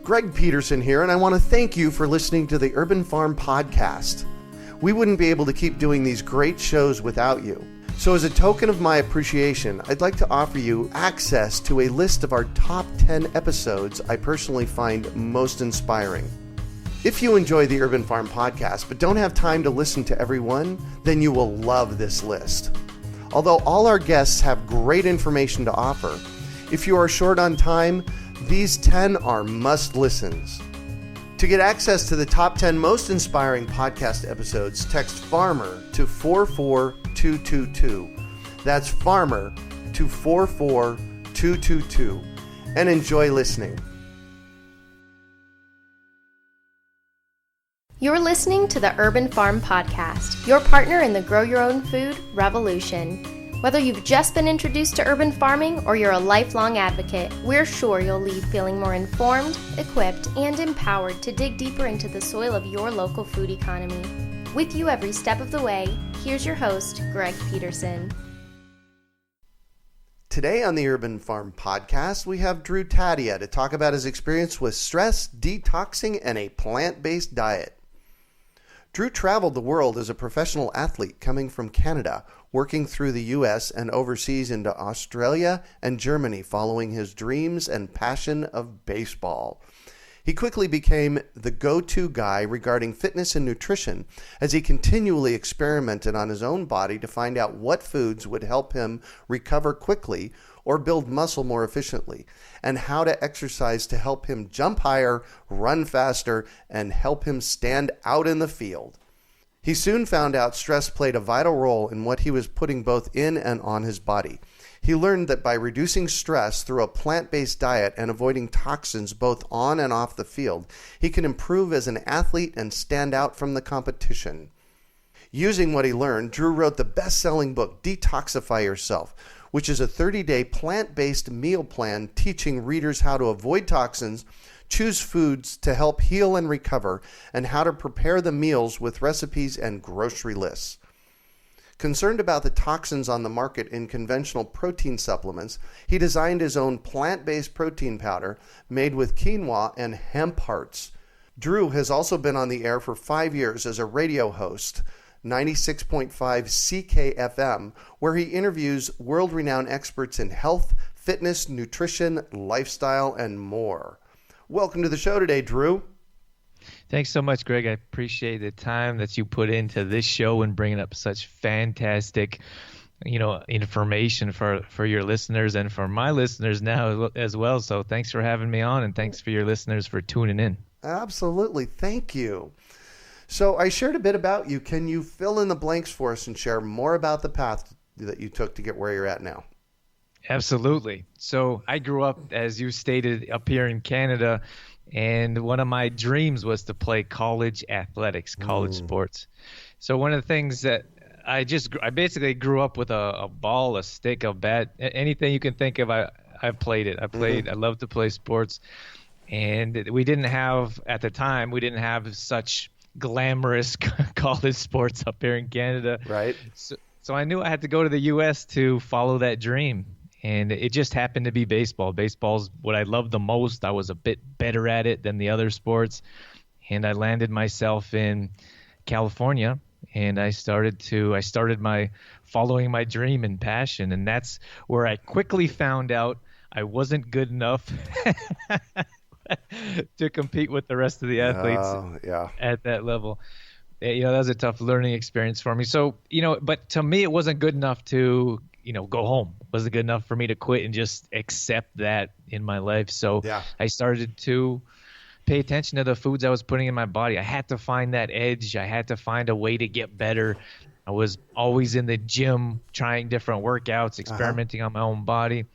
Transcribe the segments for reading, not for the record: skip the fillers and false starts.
Greg Peterson here, and I want to thank you for listening to the Urban Farm Podcast. We wouldn't be able to keep doing these great shows without you. So as a token of my appreciation, I'd like to offer you access to a list of our top 10 episodes I personally find most inspiring. If you enjoy the Urban Farm Podcast but don't have time to listen to every one, then you will love this list. Although all our guests have great information to offer, if you are short on time, these 10 are must-listens. To get access to the top 10 most inspiring podcast episodes, text FARMER to 44222. That's FARMER to 44222. And enjoy listening. You're listening to the Urban Farm Podcast, your partner in the Grow Your Own Food revolution. Whether you've just been introduced to urban farming or you're a lifelong advocate, we're sure you'll leave feeling more informed, equipped, and empowered to dig deeper into the soil of your local food economy. With you every step of the way, here's your host, Greg Peterson. Today on the Urban Farm Podcast, we have Drew Taddia to talk about his experience with stress, detoxing, and a plant-based diet. Drew traveled the world as a professional athlete coming from Canada, working through the U.S. and overseas into Australia and Germany following his dreams and passion of baseball. He quickly became the go-to guy regarding fitness and nutrition as he continually experimented on his own body to find out what foods would help him recover quickly or build muscle more efficiently, and how to exercise to help him jump higher, run faster, and help him stand out in the field. He soon found out stress played a vital role in what he was putting both in and on his body. He learned that by reducing stress through a plant-based diet and avoiding toxins both on and off the field, he can improve as an athlete and stand out from the competition. Using what he learned, Drew wrote the best-selling book, Detoxify Yourself, which is a 30-day plant-based meal plan teaching readers how to avoid toxins, choose foods to help heal and recover, and how to prepare the meals with recipes and grocery lists. Concerned about the toxins on the market in conventional protein supplements, he designed his own plant-based protein powder made with quinoa and hemp hearts. Drew has also been on the air for 5 years as a radio host, 96.5 CKFM, where he interviews world-renowned experts in health, fitness, nutrition, lifestyle, and more. Welcome to the show today, Drew. Thanks so much, Greg. I appreciate the time that you put into this show and bringing up such fantastic, information for your listeners and for my listeners now as well. So thanks for having me on, and thanks for your listeners for tuning in. Absolutely. Thank you. So I shared a bit about you. Can you fill in the blanks for us and share more about the path that you took to get where you're at now? Absolutely. So I grew up, as you stated, up here in Canada, and one of my dreams was to play college athletics, college sports. So one of the things that I basically grew up with a ball, a stick, a bat, anything you can think of, I've played it. I love to play sports. And at the time, we didn't have such glamorous college sports up here in Canada. Right. So I knew I had to go to the U.S. to follow that dream. And it just happened to be baseball. Baseball's what I love the most. I was a bit better at it than the other sports. And I landed myself in California, and I started following my dream and passion. And that's where I quickly found out I wasn't good enough to compete with the rest of the athletes at that level. That was a tough learning experience for me. So, but to me, it wasn't good enough to go home. It wasn't good enough for me to quit and just accept that in my life. So I started to pay attention to the foods I was putting in my body. I had to find that edge. I had to find a way to get better. I was always in the gym trying different workouts, experimenting on my own body.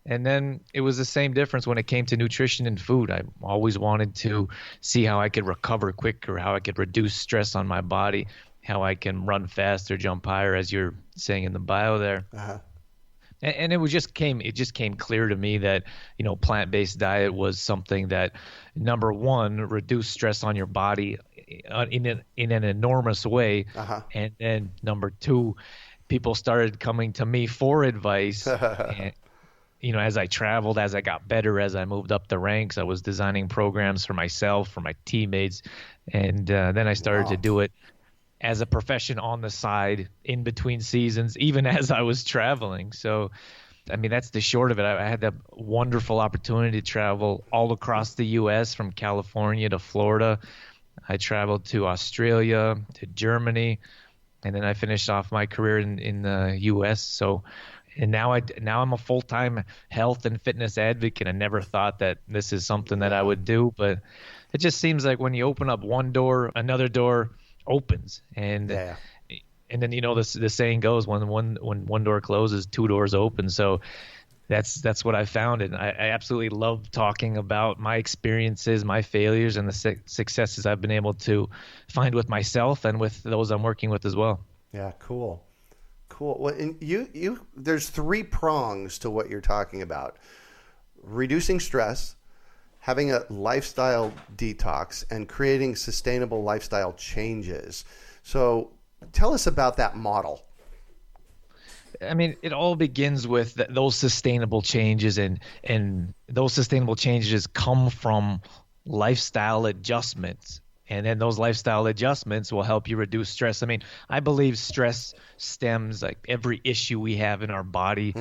And then it was the same difference when it came to nutrition and food. I always wanted to see how I could recover quicker, how I could reduce stress on my body, how I can run faster, jump higher, as you're saying in the bio there. And it just came clear to me that, plant-based diet was something that, number one, reduced stress on your body in an enormous way. And then number two, people started coming to me for advice. as I traveled, as I got better, as I moved up the ranks, I was designing programs for myself, for my teammates. And then I started to do it as a profession on the side in between seasons, even as I was traveling. So, I mean, that's the short of it. I had the wonderful opportunity to travel all across the U.S. from California to Florida. I traveled to Australia, to Germany, and then I finished off my career in the U.S. So, and now I'm a full-time health and fitness advocate. I never thought that this is something that I would do, but it just seems like when you open up one door, another door opens, and then the saying goes, when one door closes, two doors open. So that's what I found, and I absolutely love talking about my experiences, my failures, and the successes I've been able to find with myself and with those I'm working with as well. Yeah, cool. Well, and there's 3 prongs to what you're talking about: reducing stress, having a lifestyle detox, and creating sustainable lifestyle changes. So tell us about that model. I mean, it all begins with those sustainable changes, and those sustainable changes come from lifestyle adjustments. And then those lifestyle adjustments will help you reduce stress. I mean, I believe stress stems, like every issue we have in our body,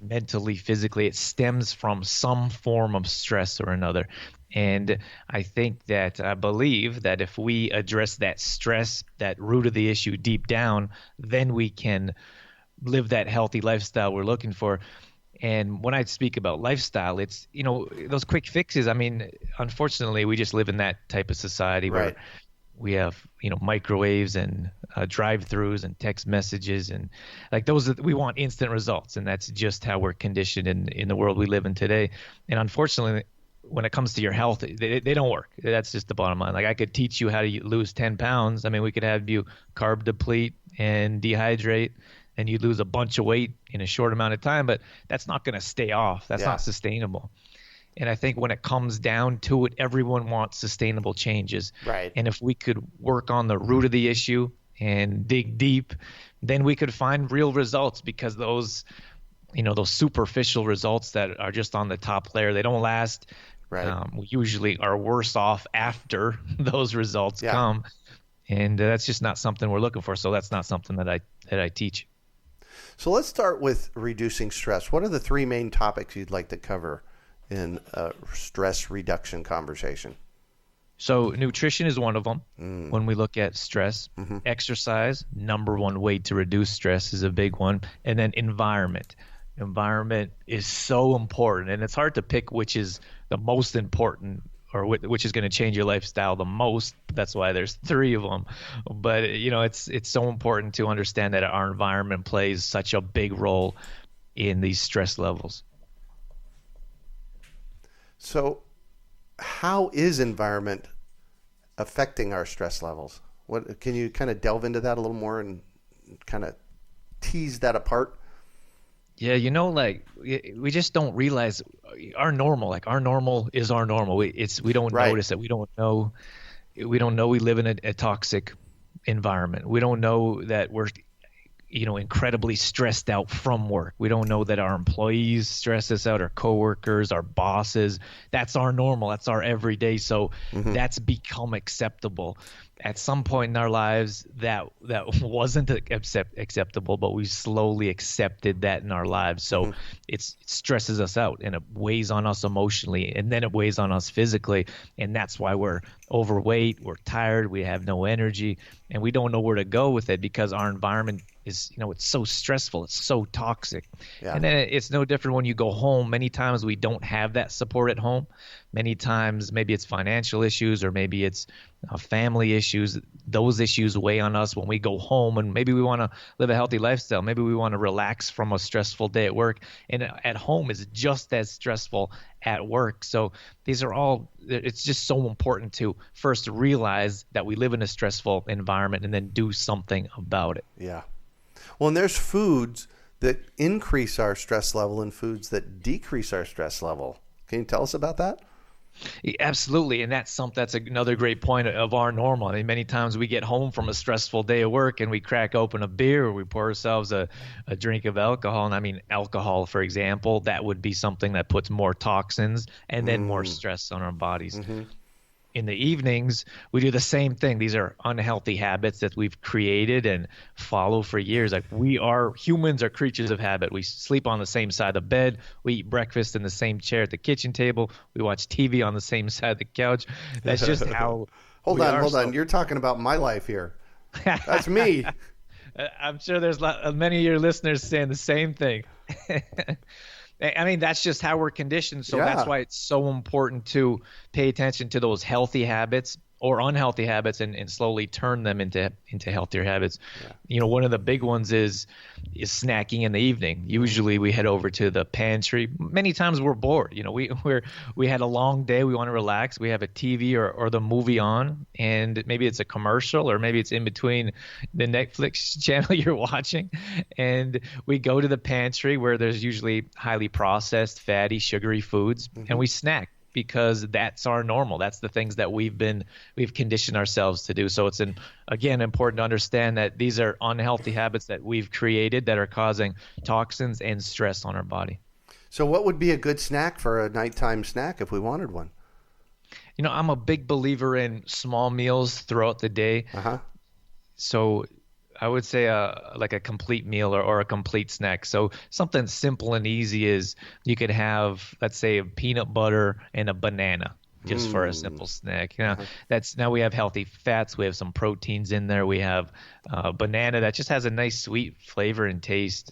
mentally, physically, it stems from some form of stress or another. And I believe that if we address that stress, that root of the issue deep down, then we can live that healthy lifestyle we're looking for. And when I speak about lifestyle, it's, those quick fixes. I mean, unfortunately, we just live in that type of society where we have, microwaves and drive-throughs and text messages, and like those, we want instant results. And that's just how we're conditioned in the world we live in today. And unfortunately, when it comes to your health, they don't work. That's just the bottom line. Like, I could teach you how to lose 10 pounds. I mean, we could have you carb deplete and dehydrate, and you lose a bunch of weight in a short amount of time, but that's not going to stay off. That's not sustainable. And I think when it comes down to it, everyone wants sustainable changes. Right. And if we could work on the root of the issue and dig deep, then we could find real results, because those superficial results that are just on the top layer, they don't last. Right. We usually are worse off after those results come. And that's just not something we're looking for. So that's not something that I teach. So let's start with reducing stress. What are the 3 main topics you'd like to cover in a stress reduction conversation? So nutrition is one of them when we look at stress. Exercise, number one way to reduce stress, is a big one. And then environment. Environment is so important, and it's hard to pick which is the most important or which is going to change your lifestyle the most. That's why there's 3 of them. But it's so important to understand that our environment plays such a big role in these stress levels. So how is environment affecting our stress levels? What can you kind of delve into that a little more and kind of tease that apart? Yeah, we just don't realize our normal. Like, our normal is our normal. We don't notice it. We don't know we live in a toxic environment. We don't know that we're incredibly stressed out from work. We don't know that our employees stress us out, our coworkers, our bosses. That's our normal. That's our everyday. So that's become acceptable. At some point in our lives, that wasn't acceptable, but we slowly accepted that in our lives. So it stresses us out, and it weighs on us emotionally, and then it weighs on us physically. And that's why we're overweight, we're tired, we have no energy, and we don't know where to go with it, because our environment is, it's so stressful, it's so toxic. And then it's no different when you go home. Many times we don't have that support at home. Many times maybe it's financial issues, or maybe it's family issues. Those issues weigh on us when we go home, and maybe we want to live a healthy lifestyle. Maybe we want to relax from a stressful day at work, and at home is just as stressful at work. So these are all, it's just so important to first realize that we live in a stressful environment and then do something about it. Yeah. Well, and there's foods that increase our stress level and foods that decrease our stress level. Can you tell us about that? Absolutely, and that's another great point of our normal. I mean, many times we get home from a stressful day of work and we crack open a beer or we pour ourselves a drink of alcohol. And I mean, alcohol, for example, that would be something that puts more toxins and then more stress on our bodies. In the evenings, we do the same thing. These are unhealthy habits that we've created and follow for years. Like humans are creatures of habit. We sleep on the same side of the bed. We eat breakfast in the same chair at the kitchen table. We watch TV on the same side of the couch. That's just how. Hold on. You're talking about my life here. That's me. I'm sure there's many of your listeners saying the same thing. I mean, that's just how we're conditioned. So that's why it's so important to pay attention to those healthy habits or unhealthy habits and slowly turn them into healthier habits. Yeah. You know, one of the big ones is snacking in the evening. Usually we head over to the pantry. Many times we're bored. You know, we had a long day. We want to relax. We have a TV or the movie on, and maybe it's a commercial or maybe it's in between the Netflix channel you're watching. And we go to the pantry where there's usually highly processed, fatty, sugary foods, and we snack. Because that's our normal. That's the things that we've conditioned ourselves to do. So it's again important to understand that these are unhealthy habits that we've created that are causing toxins and stress on our body. So what would be a good snack for a nighttime snack if we wanted one? You know, I'm a big believer in small meals throughout the day. So I would say like a complete meal or a complete snack. So something simple and easy is you could have, let's say, a peanut butter and a banana just for a simple snack. You know, now we have healthy fats. We have some proteins in there. We have banana that just has a nice sweet flavor and taste.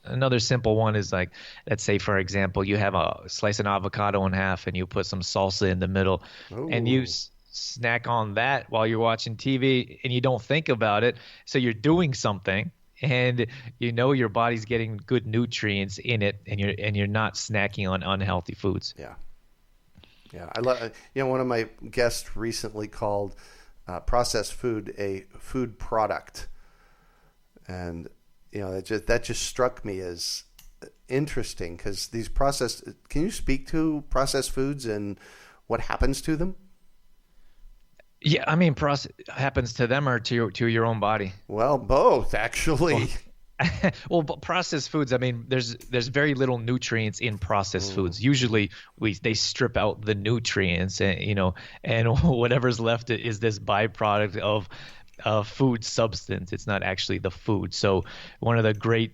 Another simple one is like, let's say, for example, you have a slice an avocado in half and you put some salsa in the middle and you snack on that while you're watching TV and you don't think about it. So you're doing something and you know your body's getting good nutrients in it and you're not snacking on unhealthy foods. Yeah. I love, one of my guests recently called processed food a food product. And, that just struck me as interesting because these can you speak to processed foods and what happens to them? Yeah, I mean, happens to them or to your own body? Well, both, actually. Well, but processed foods, I mean, there's very little nutrients in processed foods. Usually they strip out the nutrients and whatever's left is this byproduct of food substance. It's not actually the food. So one of the great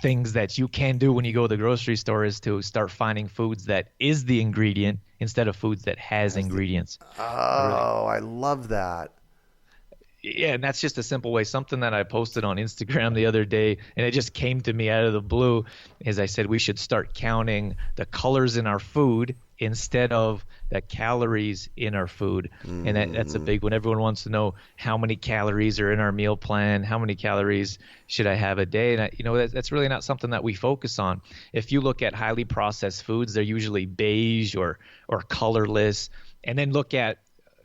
things that you can do when you go to the grocery store is to start finding foods that is the ingredient instead of foods that has ingredients. I love that. Yeah, and that's just a simple way. Something that I posted on Instagram the other day, and it just came to me out of the blue, is I said we should start counting the colors in our food instead of the calories in our food. And that's a big one. Everyone wants to know how many calories are in our meal plan, how many calories should I have a day. And that's really not something that we focus on. If you look at highly processed foods, they're usually beige or colorless. And then look at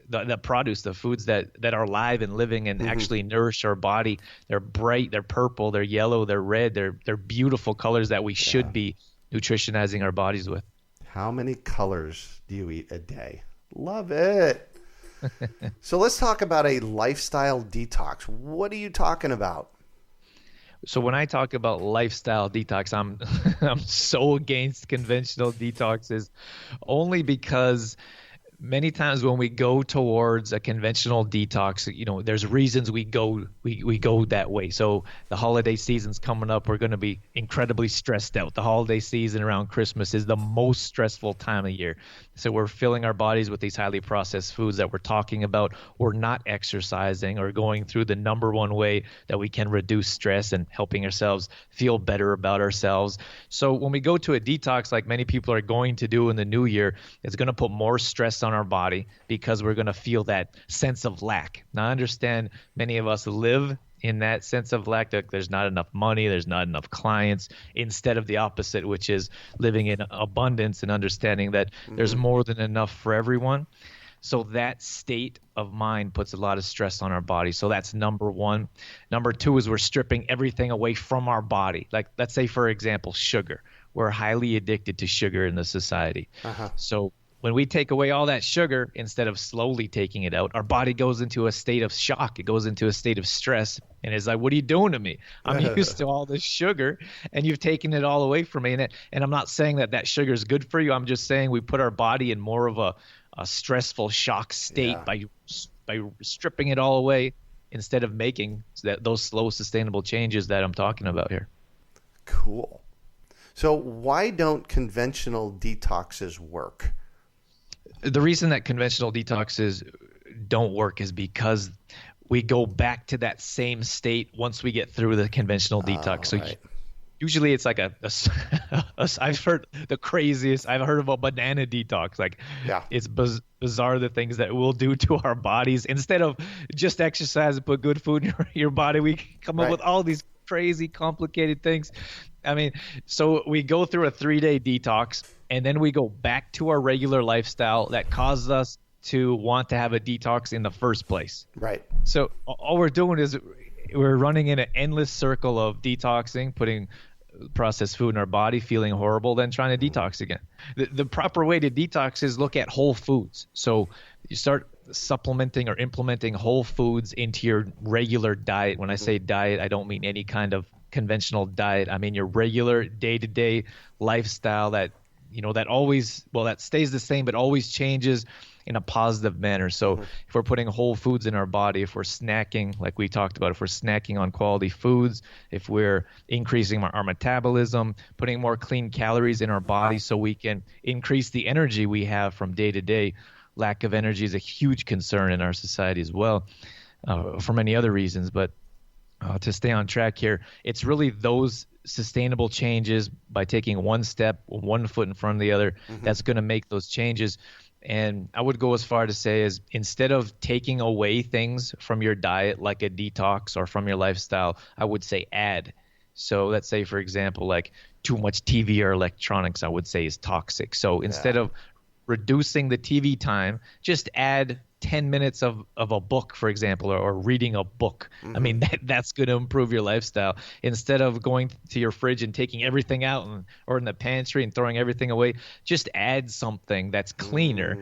the produce, the foods that are alive and living and actually nourish our body. They're bright, they're purple, they're yellow, they're red, they're beautiful colors that we should be nutritionizing our bodies with. How many colors do you eat a day? Love it. So let's talk about a lifestyle detox. What are you talking about? So when I talk about lifestyle detox, I'm so against conventional detoxes, only because many times when we go towards a conventional detox, there's reasons we go that way. So the holiday season's coming up. We're going to be incredibly stressed out. The holiday season around Christmas is the most stressful time of year. So we're filling our bodies with these highly processed foods that we're talking about. We're not exercising or going through the number one way that we can reduce stress and helping ourselves feel better about ourselves. So when we go to a detox like many people are going to do in the new year, it's going to put more stress on our body because we're going to feel that sense of lack. Now, I understand many of us live in that sense of lack. There's not enough money, there's not enough clients, instead of the opposite, which is living in abundance and understanding that there's more than enough for everyone. So that state of mind puts a lot of stress on our body. So that's number one. Number two is we're stripping everything away from our body. Like, let's say, for example, sugar. We're highly addicted to sugar in the society. So when we take away all that sugar, instead of slowly taking it out, our body goes into a state of shock. It goes into a state of stress. And it's like, what are you doing to me? I'm used to all this sugar, and you've taken it all away from me. And I'm not saying that sugar is good for you. I'm just saying we put our body in more of a stressful shock state by stripping it all away instead of making those slow, sustainable changes that I'm talking about here. Cool. So why don't conventional detoxes work? The reason that conventional detoxes don't work is because we go back to that same state once we get through the conventional detox. So usually it's like I've heard the craziest. I've heard of a banana detox. Like, it's bizarre the things that we'll do to our bodies. Instead of just exercise and put good food in your body, we come up with all these crazy, complicated things. I mean, so we go through a 3-day detox, and then we go back to our regular lifestyle that causes us to want to have a detox in the first place. Right. So all we're doing is we're running in an endless circle of detoxing, putting processed food in our body, feeling horrible, then trying to detox again. The proper way to detox is look at whole foods. So you start supplementing or implementing whole foods into your regular diet. When I say diet, I don't mean any kind of conventional diet. I mean your regular day-to-day lifestyle that that stays the same but always changes in a positive manner. So if we're putting whole foods in our body, if we're snacking, like we talked about, if we're snacking on quality foods, if we're increasing our metabolism, putting more clean calories in our body so we can increase the energy we have from day to day. Lack of energy is a huge concern in our society as well, for many other reasons. But to stay on track here, it's really those sustainable changes by taking one step, one foot in front of the other, that's going to make those changes. And I would go as far to say is instead of taking away things from your diet like a detox or from your lifestyle, I would say add. So let's say, for example, like too much TV or electronics, I would say is toxic. So instead of reducing the TV time, just add 10 minutes of a book, for example, or reading a book. I mean, that's going to improve your lifestyle. Instead of going to your fridge and taking everything out or in the pantry and throwing everything away, just add something that's cleaner.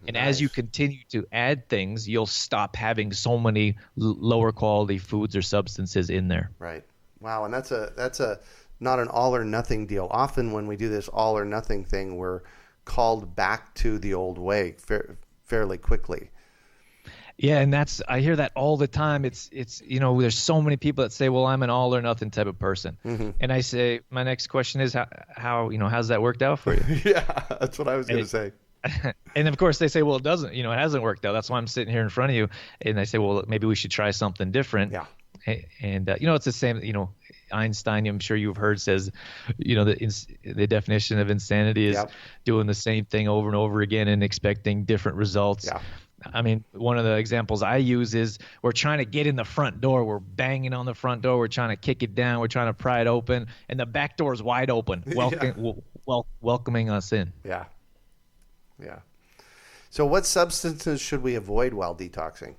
And as you continue to add things, you'll stop having so many lower quality foods or substances in there. Right. Wow. And that's a not an all or nothing deal. Often when we do this all or nothing thing, we're called back to the old way fairly quickly. Yeah, and I hear that all the time. It's there's so many people that say, well, I'm an all or nothing type of person. And I say, my next question is how's that worked out for you? Yeah, that's what I was going to say. And of course they say, well, it hasn't worked out. That's why I'm sitting here in front of you. And I say, well, maybe we should try something different. Yeah. And it's the same, Einstein, I'm sure you've heard, says, the definition of insanity is doing the same thing over and over again and expecting different results. Yeah. I mean, one of the examples I use is we're trying to get in the front door. We're banging on the front door. We're trying to kick it down. We're trying to pry it open. And the back door is wide open, welcoming us in. Yeah. Yeah. So what substances should we avoid while detoxing?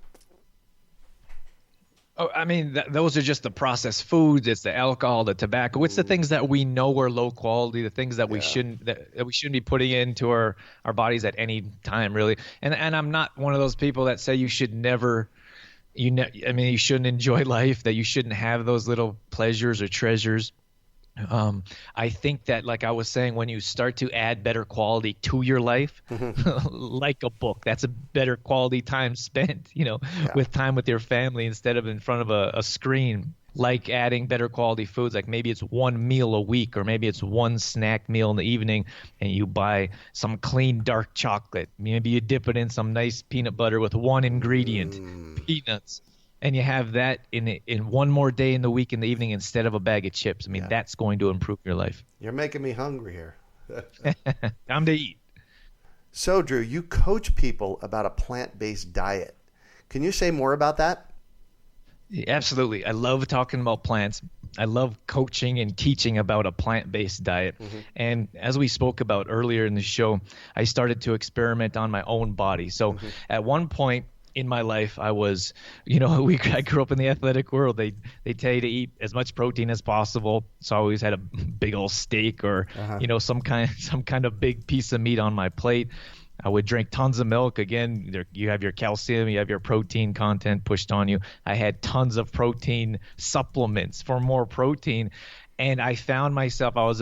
Oh, I mean, those are just the processed foods. It's the alcohol, the tobacco. It's the things that we know are low quality, the things that we shouldn't be putting into our bodies at any time, really. And I'm not one of those people that say you should you shouldn't enjoy life, that you shouldn't have those little pleasures or treasures. I think that, like I was saying, when you start to add better quality to your life, like a book, that's a better quality time spent, with time with your family instead of in front of a screen. Like adding better quality foods, like maybe it's one meal a week, or maybe it's one snack meal in the evening, and you buy some clean dark chocolate. Maybe you dip it in some nice peanut butter with one ingredient, peanuts. And you have that in one more day in the week in the evening instead of a bag of chips. I mean, that's going to improve your life. You're making me hungry here. Time to eat. So, Drew, you coach people about a plant-based diet. Can you say more about that? Yeah, absolutely. I love talking about plants. I love coaching and teaching about a plant-based diet. And as we spoke about earlier in the show, I started to experiment on my own body. So at one point in my life, I was, I grew up in the athletic world. They tell you to eat as much protein as possible. So I always had a big old steak or, some kind of big piece of meat on my plate. I would drink tons of milk. Again, you have your calcium, you have your protein content pushed on you. I had tons of protein supplements for more protein. And I found myself, I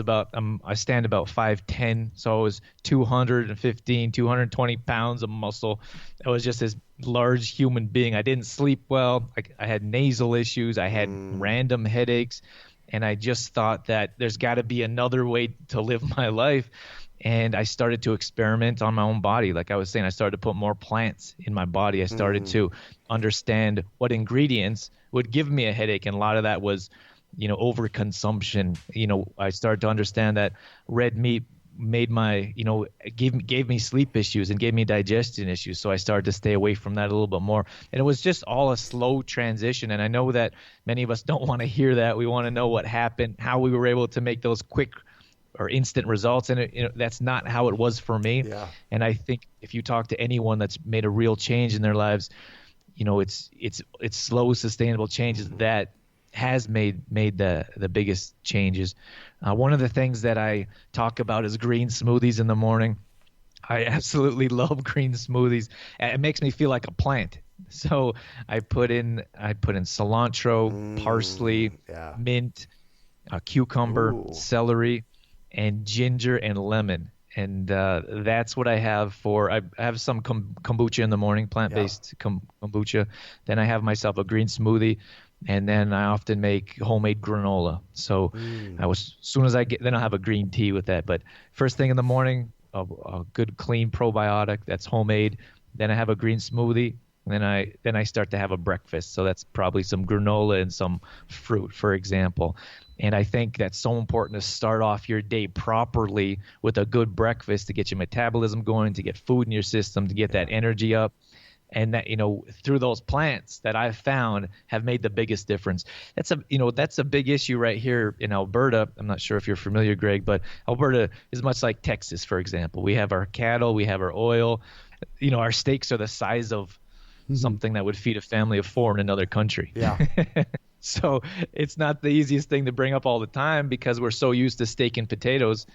stand about 5'10", so I was 215, 220 pounds of muscle. I was just this large human being. I didn't sleep well. I had nasal issues. I had random headaches. And I just thought that there's got to be another way to live my life. And I started to experiment on my own body. Like I was saying, I started to put more plants in my body. I started to understand what ingredients would give me a headache. And a lot of that was, overconsumption. I started to understand that red meat made gave me sleep issues and gave me digestion issues. So I started to stay away from that a little bit more. And it was just all a slow transition. And I know that many of us don't want to hear that. We want to know what happened, how we were able to make those quick or instant results, and that's not how it was for me. Yeah. And I think if you talk to anyone that's made a real change in their lives, it's slow, sustainable changes that has made the biggest changes. One of the things that I talk about is green smoothies in the morning. I absolutely love green smoothies. It makes me feel like a plant. So I put in cilantro, parsley, mint, cucumber, celery, and ginger and lemon. And that's what I have I have some kombucha in the morning, plant-based kombucha. Then I have myself a green smoothie, and then I often make homemade granola. So then I'll have a green tea with that. But first thing in the morning, a good clean probiotic that's homemade. Then I have a green smoothie. And then I start to have a breakfast. So that's probably some granola and some fruit, for example. And I think that's so important to start off your day properly with a good breakfast to get your metabolism going, to get food in your system, to get that energy up. And that, through those plants that I've found have made the biggest difference. That's a big issue right here in Alberta. I'm not sure if you're familiar, Greg, but Alberta is much like Texas, for example. We have our cattle, we have our oil. Our steaks are the size of something that would feed a family of 4 in another country. Yeah. So it's not the easiest thing to bring up all the time because we're so used to steak and potatoes,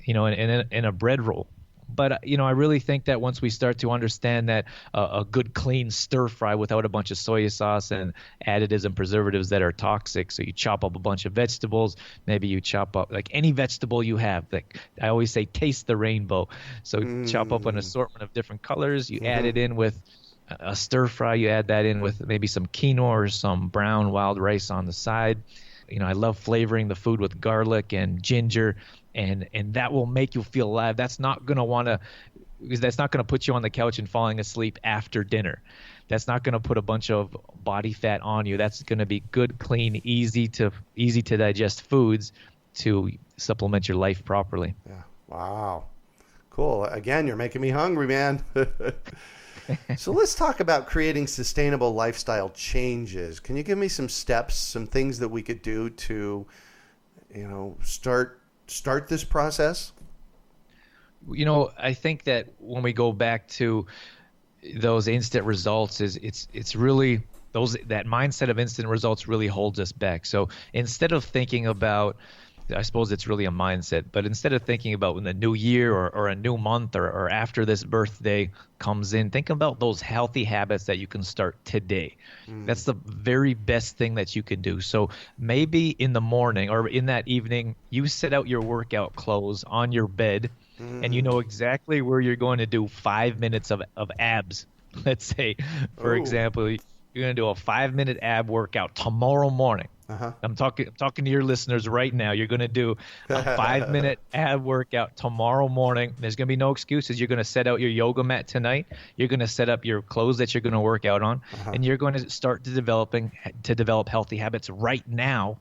in a bread roll. But, I really think that once we start to understand that a good clean stir fry without a bunch of soy sauce and additives and preservatives that are toxic. So you chop up a bunch of vegetables, maybe you chop up like any vegetable you have. Like I always say, taste the rainbow. So chop up an assortment of different colors. You add it in with a stir fry. You add that in with maybe some quinoa or some brown wild rice on the side. I love flavoring the food with garlic and ginger. And that will make you feel alive. That's not going to put you on the couch and falling asleep after dinner. That's not going to put a bunch of body fat on you. That's going to be good, clean, easy to digest foods to supplement your life properly. Yeah. Wow. Cool. Again, you're making me hungry, man. So let's talk about creating sustainable lifestyle changes. Can you give me some steps, some things that we could do to, start this process? I think that when we go back to those instant results, it's really that mindset of instant results really holds us back. So instead of thinking about, I suppose it's really a mindset, but instead of thinking about when the new year or a new month or after this birthday comes in, think about those healthy habits that you can start today. That's the very best thing that you can do. So maybe in the morning or in that evening, you set out your workout clothes on your bed and you know exactly where you're going to do 5 minutes of abs. Let's say, for example, you're going to do a 5-minute ab workout tomorrow morning. I'm talking to your listeners right now. You're going to do a 5-minute ab workout tomorrow morning. There's going to be no excuses. You're going to set out your yoga mat tonight. You're going to set up your clothes that you're going to work out on, and you're going to start to develop healthy habits right now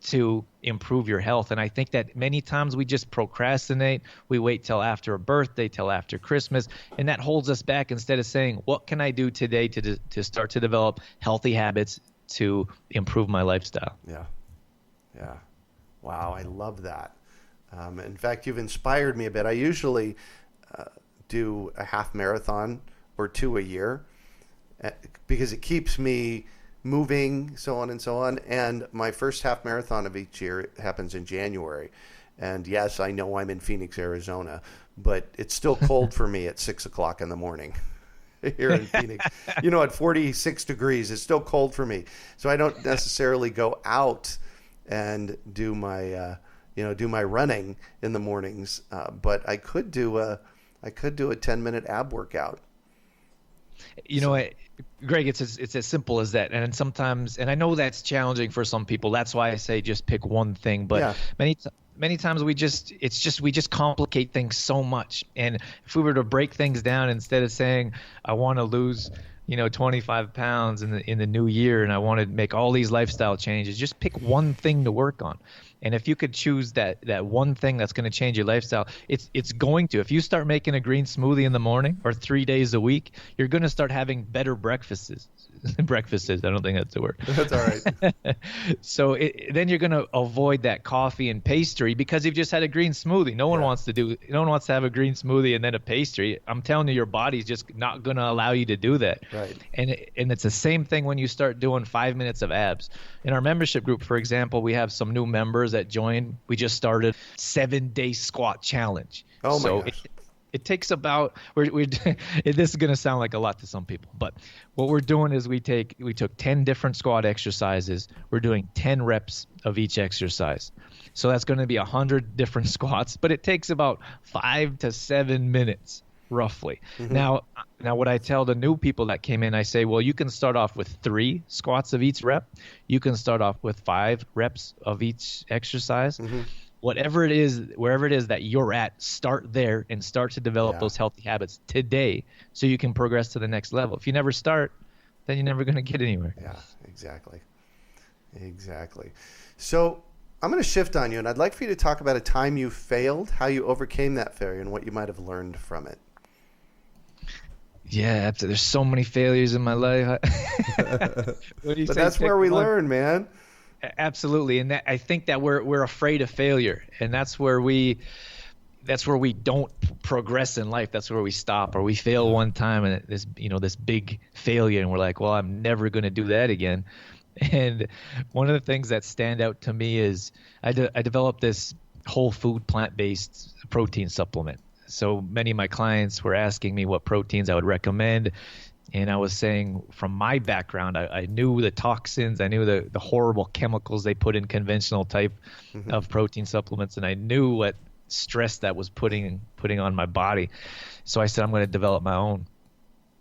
to improve your health. And I think that many times we just procrastinate. We wait till after a birthday, till after Christmas, and that holds us back instead of saying, what can I do today to start to develop healthy habits to improve my lifestyle? Yeah. Wow, I love that. In fact, you've inspired me a bit. I usually do a half marathon or 2 a year because it keeps me moving, so on and so on. And my first half marathon of each year happens in January. And yes, I know I'm in Phoenix, Arizona, but it's still cold for me at 6 o'clock in the morning here in Phoenix. At 46 degrees, it's still cold for me. So I don't necessarily go out and do my running in the mornings, but I could do a 10-minute ab workout. Greg, it's as simple as that. And sometimes, and I know that's challenging for some people. That's why I say just pick one thing. But many times we just complicate things so much. And if we were to break things down, instead of saying I want to lose 25 pounds in the new year and I want to make all these lifestyle changes, just pick one thing to work on. And if you could choose that one thing that's going to change your lifestyle, it's going to. If you start making a green smoothie in the morning or 3 days a week, you're going to start having better breakfasts. Breakfasts, I don't think that's the word. That's all right. So then you're going to avoid that coffee and pastry because you've just had a green smoothie. No one wants to have a green smoothie and then a pastry. I'm telling you, your body's just not going to allow you to do that. Right. And it's the same thing when you start doing 5 minutes of abs. In our membership group, for example, we have some new members that joined. We just started 7-day squat challenge. Oh my gosh. It takes about this is going to sound like a lot to some people, but what we're doing is we took 10 different squat exercises. We're doing 10 reps of each exercise. So that's going to be 100 different squats, but it takes about 5 to 7 minutes roughly. Mm-hmm. Now what I tell the new people that came in, I say, well, you can start off with 3 squats of each rep. You can start off with 5 reps of each exercise. Mm-hmm. Whatever it is, wherever it is that you're at, start there and start to develop those healthy habits today so you can progress to the next level. If you never start, then you're never going to get anywhere. Yeah, exactly. So I'm going to shift on you, and I'd like for you to talk about a time you failed, how you overcame that failure, and what you might have learned from it. Yeah, there's so many failures in my life. But that's where we learn, man. Absolutely, and I think that we're afraid of failure, and that's where we don't progress in life. That's where we stop, or we fail one time, and this big failure, and we're like, well, I'm never going to do that again. And one of the things that stand out to me is I developed this whole food plant-based protein supplement. So many of my clients were asking me what proteins I would recommend. And I was saying, from my background, I knew the toxins, I knew the horrible chemicals they put in conventional type of protein supplements, and I knew what stress that was putting on my body. So I said, I'm going to develop my own.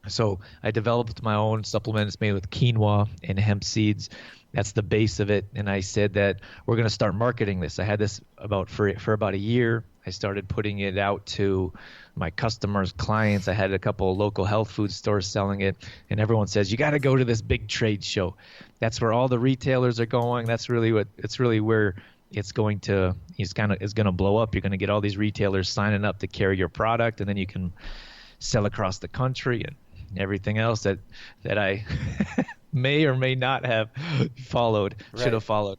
So I developed my own supplement. It's made with quinoa and hemp seeds. That's the base of it. And I said that we're going to start marketing this. I had this for about a year. I started putting it out to my customers, clients. I had a couple of local health food stores selling it, and everyone says, you got to go to this big trade show. That's where all the retailers are going. That's really where it's going to blow up. You're going to get all these retailers signing up to carry your product, and then you can sell across the country and everything else that I may or may not have followed, should have followed.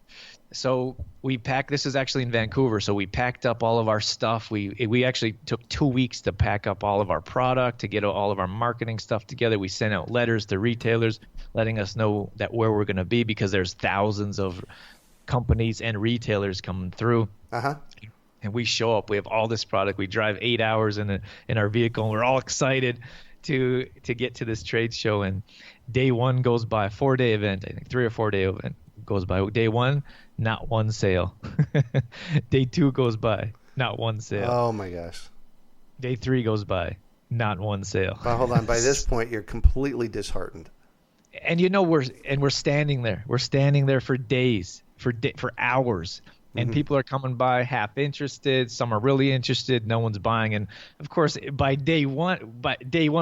So this is actually in Vancouver. So we packed up all of our stuff. We actually took 2 weeks to pack up all of our product, to get all of our marketing stuff together. We sent out letters to retailers letting us know that where we're going to be, because there's thousands of companies and retailers coming through. Uh-huh. And we show up, we have all this product. We drive 8 hours in our vehicle, and we're all excited to get to this trade show. And day 1 goes by, 4-day event, I think 3 or 4 day event goes by. Day 1, not one sale. Day 2 goes by, not one sale. Oh my gosh. Day 3 goes by, not one sale. Well, hold on. By this point, you're completely disheartened. And we're standing there. We're standing there for days, for hours. And people are coming by half interested. Some are really interested. No one's buying. And of course, by day one,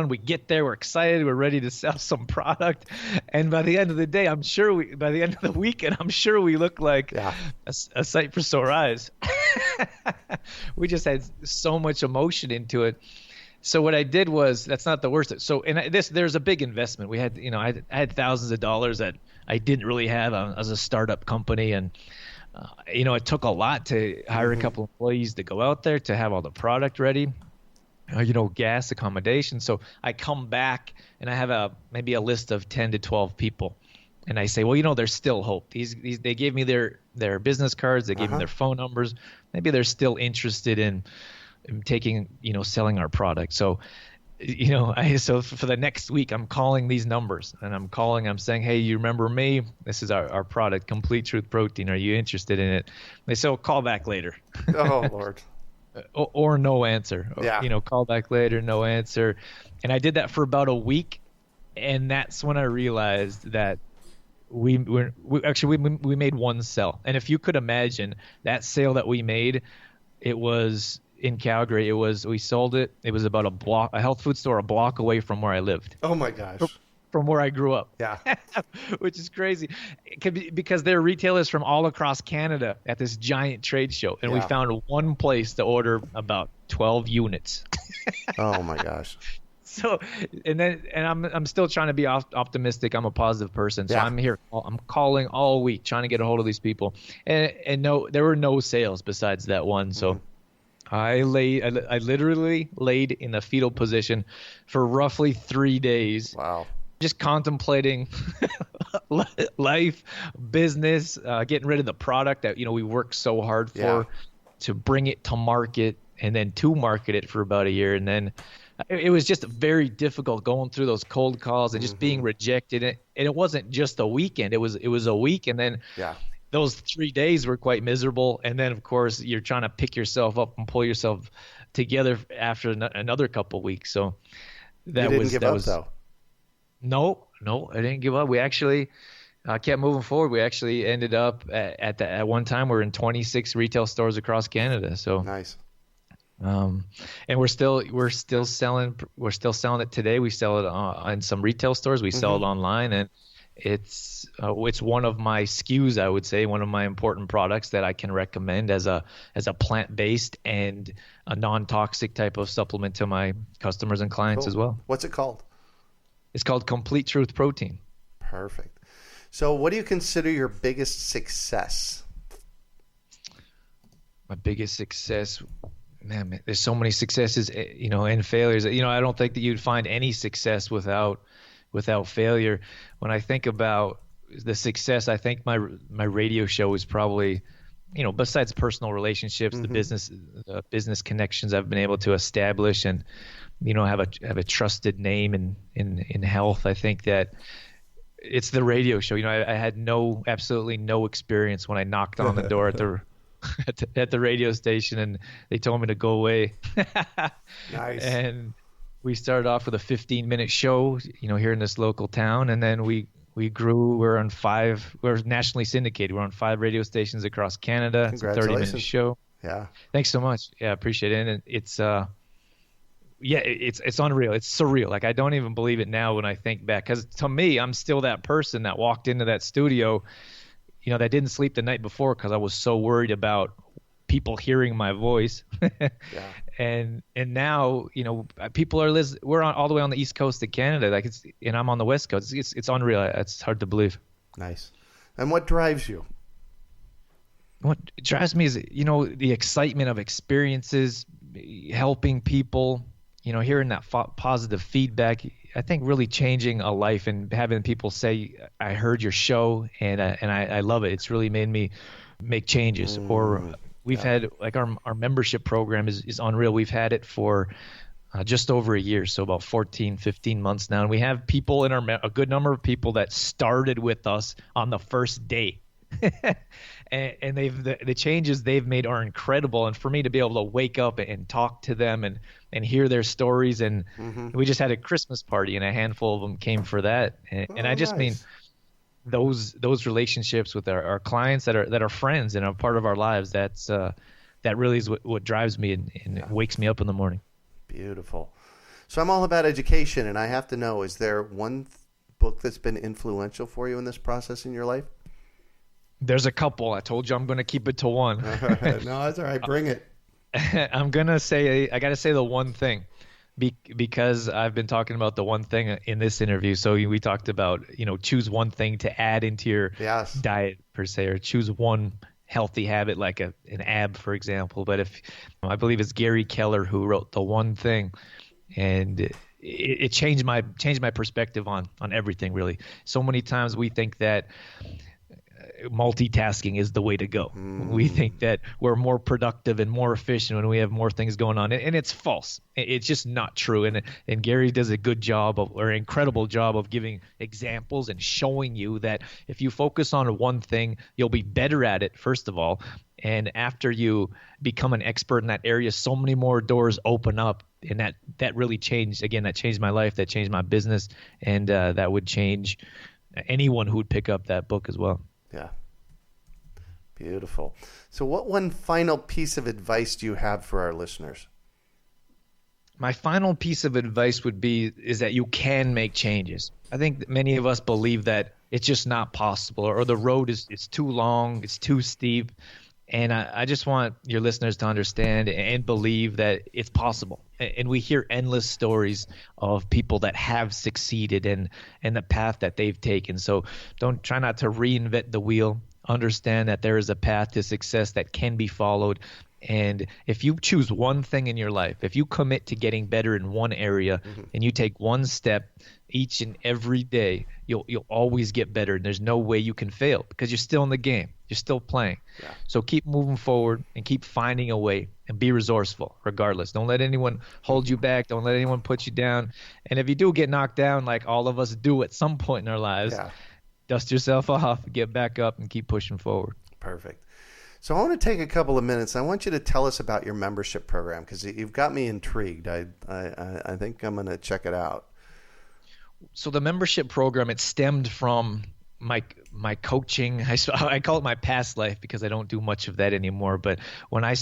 we get there. We're excited. We're ready to sell some product. And by the end of the day, by the end of the weekend, I'm sure we look like a sight for sore eyes. We just had so much emotion into it. So what I did was, that's not the worst. So there's a big investment. We had, I had thousands of dollars that I didn't really have as a startup company, and it took a lot to hire a couple employees to go out there, to have all the product ready, gas, accommodation. So I come back and I have maybe a list of 10 to 12 people. And I say, well, there's still hope. They gave me their business cards. They gave me their phone numbers. Maybe they're still interested in taking, selling our product. So, so for the next week, I'm calling these numbers and I'm saying, hey, you remember me? This is our product, Complete Truth Protein. Are you interested in it? They say, call back later. Oh, Lord. or no answer. Yeah. Call back later, no answer. And I did that for about a week. And that's when I realized that we made one sale. And if you could imagine that sale that we made, it was in Calgary. We sold it. It was about a health food store a block away from where I lived. Oh my gosh. From where I grew up. Yeah. Which is crazy. Because they're retailers from all across Canada at this giant trade show. And we found one place to order about 12 units. Oh my gosh. So, and I'm still trying to be optimistic. I'm a positive person. So I'm here. I'm calling all week trying to get a hold of these people. And no, there were no sales besides that one. So I literally laid in the fetal position for roughly 3 days. Wow. Just contemplating life, business, getting rid of the product that, we worked so hard for to bring it to market and then to market it for about a year. And then it was just very difficult going through those cold calls and just being rejected. And it wasn't just a weekend. It was a week. And then those 3 days were quite miserable. And then, of course, you're trying to pick yourself up and pull yourself together after another couple of weeks. So that you didn't give up, though. No, I didn't give up. We actually kept moving forward. We actually ended up at one time we're in 26 retail stores across Canada. So nice. And we're still selling it today. We sell it in some retail stores. We sell it online, and it's one of my SKUs, I would say, one of my important products that I can recommend as a plant-based and a non-toxic type of supplement to my customers and clients as well. What's it called? It's called Complete Truth Protein. Perfect. So what do you consider your biggest success? My biggest success, man, there's so many successes, and failures. I don't think that you'd find any success without failure. When I think about the success, I think my radio show is probably, besides personal relationships, the business connections I've been able to establish and, have a trusted name in health. I think that it's the radio show. I had absolutely no experience when I knocked on the door at the radio station and they told me to go away. Nice. And we started off with a 15-minute show, here in this local town, and then we grew. We're nationally syndicated. We're on 5 radio stations across Canada. It's a 30-minute show. Yeah. Thanks so much. Yeah, appreciate it. And it's it's unreal. It's surreal. Like, I don't even believe it now when I think back, because to me, I'm still that person that walked into that studio, that didn't sleep the night before because I was so worried about people hearing my voice. And now, people are listening. We're all the way on the East Coast of Canada, and I'm on the West Coast. It's unreal. It's hard to believe. Nice. And what drives you? What drives me is, the excitement of experiences, helping people, hearing that positive feedback. I think really changing a life and having people say, I heard your show and I love it. It's really made me make changes. Or we've had, like, our membership program is unreal. We've had it for just over a year, so about 14, 15 months now. And we have people a good number of people that started with us on the first day. And the changes they've made are incredible. And for me to be able to wake up and talk to them and hear their stories, and we just had a Christmas party and a handful of them came for that. And I just mean those relationships with our clients that are friends and are part of our lives. That really is what drives me and wakes me up in the morning. Beautiful. So I'm all about education, and I have to know, is there one book that's been influential for you in this process in your life? There's a couple. I told you I'm going to keep it to one. No, that's all right. Bring it. I got to say the one thing, because I've been talking about the one thing in this interview. So we talked about, choose one thing to add into your diet per se, or choose one healthy habit, like an ab, for example. But I believe it's Gary Keller who wrote The One Thing, and it changed my perspective on everything, really. So many times we think that multitasking is the way to go. We think that we're more productive and more efficient when we have more things going on, and it's false. It's just not true. And Gary does a good job or incredible job of giving examples and showing you that if you focus on one thing, you'll be better at it, first of all. And after you become an expert in that area, so many more doors open up. And that really changed. Again, that changed my life. That changed my business. And that would change anyone who would pick up that book as well. Yeah. Beautiful. So what one final piece of advice do you have for our listeners? My final piece of advice is that you can make changes. I think that many of us believe that it's just not possible, or the road is too long, it's too steep. And I just want your listeners to understand and believe that it's possible. And we hear endless stories of people that have succeeded and the path that they've taken. So try not to reinvent the wheel. Understand that there is a path to success that can be followed. And if you choose one thing in your life, if you commit to getting better in one area and you take one step each and every day, you'll always get better. And there's no way you can fail because you're still in the game. You're still playing. Yeah. So keep moving forward and keep finding a way and be resourceful regardless. Don't let anyone hold you back. Don't let anyone put you down. And if you do get knocked down, like all of us do at some point in our lives, dust yourself off, get back up, and keep pushing forward. Perfect. So I want to take a couple of minutes. I want you to tell us about your membership program because you've got me intrigued. I think I'm going to check it out. So the membership program, it stemmed from my coaching. I call it my past life because I don't do much of that anymore. But when I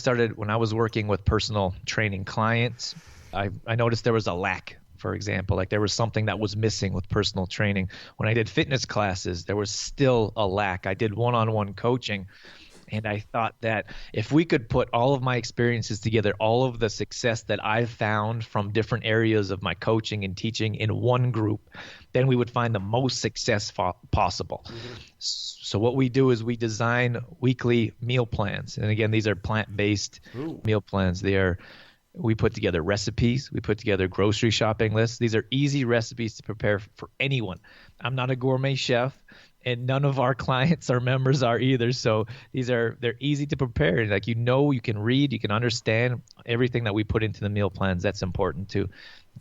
was working with personal training clients, I noticed there was a lack. For example, like there was something that was missing with personal training. When I did fitness classes, there was still a lack. I did one-on-one coaching. And I thought that if we could put all of my experiences together, all of the success that I've found from different areas of my coaching and teaching in one group, then we would find the most success possible. Mm-hmm. So what we do is we design weekly meal plans. And again, these are plant-based meal plans. We put together recipes. We put together grocery shopping lists. These are easy recipes to prepare for anyone. I'm not a gourmet chef. And none of our clients or members are either. So they're easy to prepare. Like, you can read, you can understand everything that we put into the meal plans. That's important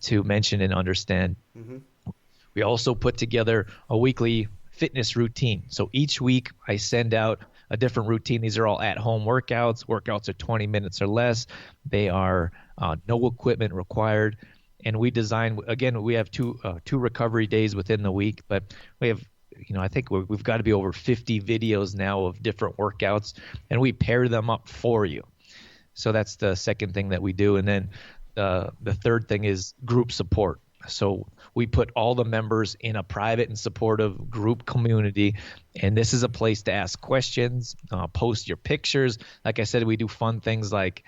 to mention and understand. Mm-hmm. We also put together a weekly fitness routine. So each week I send out a different routine. These are all at-home workouts. Workouts are 20 minutes or less. They are no equipment required. And we have two recovery days within the week, but we have I think we've got to be over 50 videos now of different workouts, and we pair them up for you. So that's the second thing that we do. And then the third thing is group support. So we put all the members in a private and supportive group community, and this is a place to ask questions, post your pictures. Like I said, we do fun things like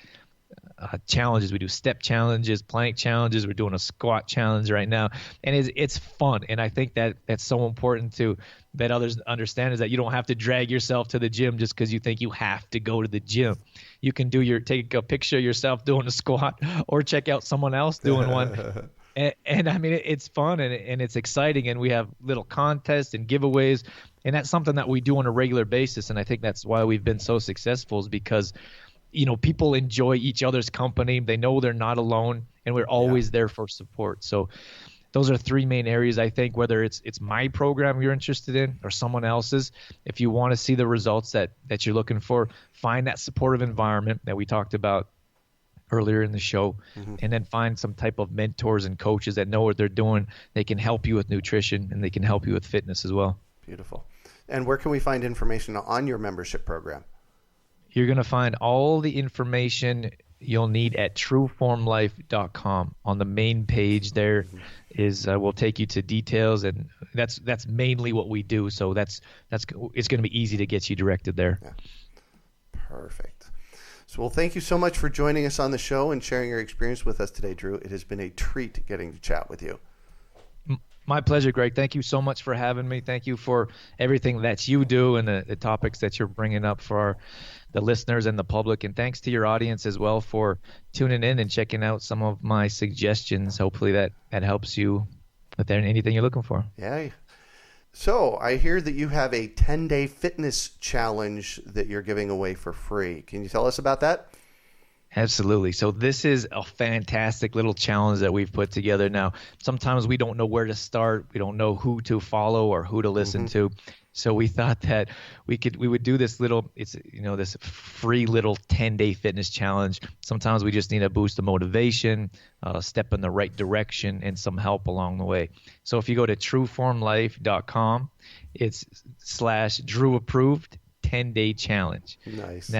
challenges. We do step challenges, plank challenges. We're doing a squat challenge right now, and it's fun. And I think that's so important that others understand, is that you don't have to drag yourself to the gym just because you think you have to go to the gym. You can take a picture of yourself doing a squat or check out someone else doing one. And I mean, it's fun and it's exciting, and we have little contests and giveaways, and that's something that we do on a regular basis. And I think that's why we've been so successful, is because people enjoy each other's company. They know they're not alone, and we're always there for support. So those are three main areas, I think, whether it's my program you're interested in or someone else's. If you want to see the results that you're looking for, find that supportive environment that we talked about earlier in the show, and then find some type of mentors and coaches that know what they're doing. They can help you with nutrition, and they can help you with fitness as well. Beautiful. And where can we find information on your membership program? You're going to find all the information you'll need at trueformlife.com. On the main page there is we'll take you to details, and that's mainly what we do. So it's going to be easy to get you directed there. Yeah. Perfect. So, well, thank you so much for joining us on the show and sharing your experience with us today, Drew. It has been a treat getting to chat with you. My pleasure, Greg. Thank you so much for having me. Thank you for everything that you do and the topics that you're bringing up for the listeners and the public. And thanks to your audience as well for tuning in and checking out some of my suggestions. Hopefully that helps you with anything you're looking for. Yeah. So I hear that you have a 10-day fitness challenge that you're giving away for free. Can you tell us about that? Absolutely. So this is a fantastic little challenge that we've put together. Now, sometimes we don't know where to start. We don't know who to follow or who to listen to. So we thought that we would do this this free little 10-day fitness challenge. Sometimes we just need a boost of motivation, a step in the right direction, and some help along the way. So if you go to trueformlife.com, it's /Drew approved 10-day challenge. Nice.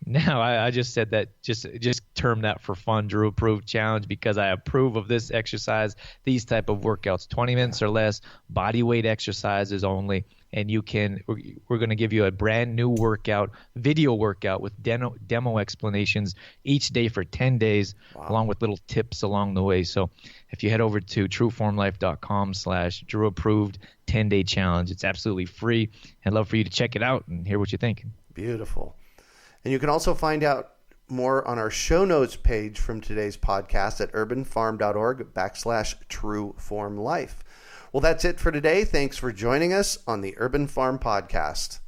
Now I just said that, just term that for fun, Drew Approved Challenge, because I approve of this exercise, these type of workouts, 20 minutes or less, body weight exercises only, and we're going to give you a brand new workout, video workout with demo explanations each day for 10 days, along with little tips along the way. So if you head over to trueformlife.com /Drew Approved 10-day challenge, it's absolutely free. I'd love for you to check it out and hear what you think. Beautiful. And you can also find out more on our show notes page from today's podcast at urbanfarm.org /trueformlife. Well, that's it for today. Thanks for joining us on the Urban Farm Podcast.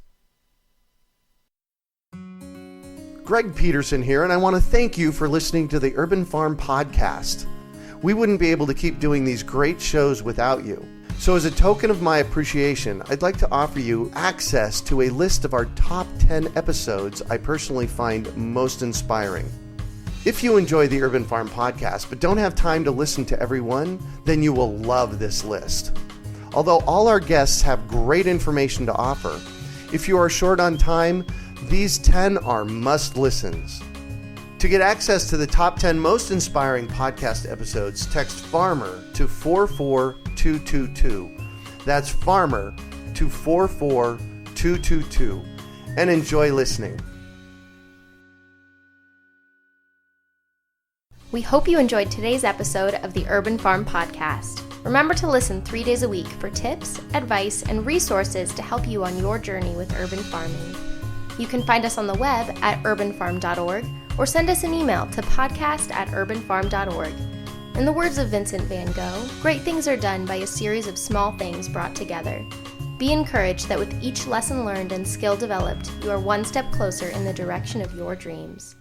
Greg Peterson here, and I want to thank you for listening to the Urban Farm Podcast. We wouldn't be able to keep doing these great shows without you. So as a token of my appreciation, I'd like to offer you access to a list of our top 10 episodes I personally find most inspiring. If you enjoy the Urban Farm Podcast but don't have time to listen to every one, then you will love this list. Although all our guests have great information to offer, if you are short on time, these 10 are must-listens. To get access to the top 10 most inspiring podcast episodes, text FARMER to 44222. That's FARMER to 44222. And enjoy listening. We hope you enjoyed today's episode of the Urban Farm Podcast. Remember to listen 3 days a week for tips, advice, and resources to help you on your journey with urban farming. You can find us on the web at urbanfarm.org or send us an email to podcast@urbanfarm.org. In the words of Vincent van Gogh, great things are done by a series of small things brought together. Be encouraged that with each lesson learned and skill developed, you are one step closer in the direction of your dreams.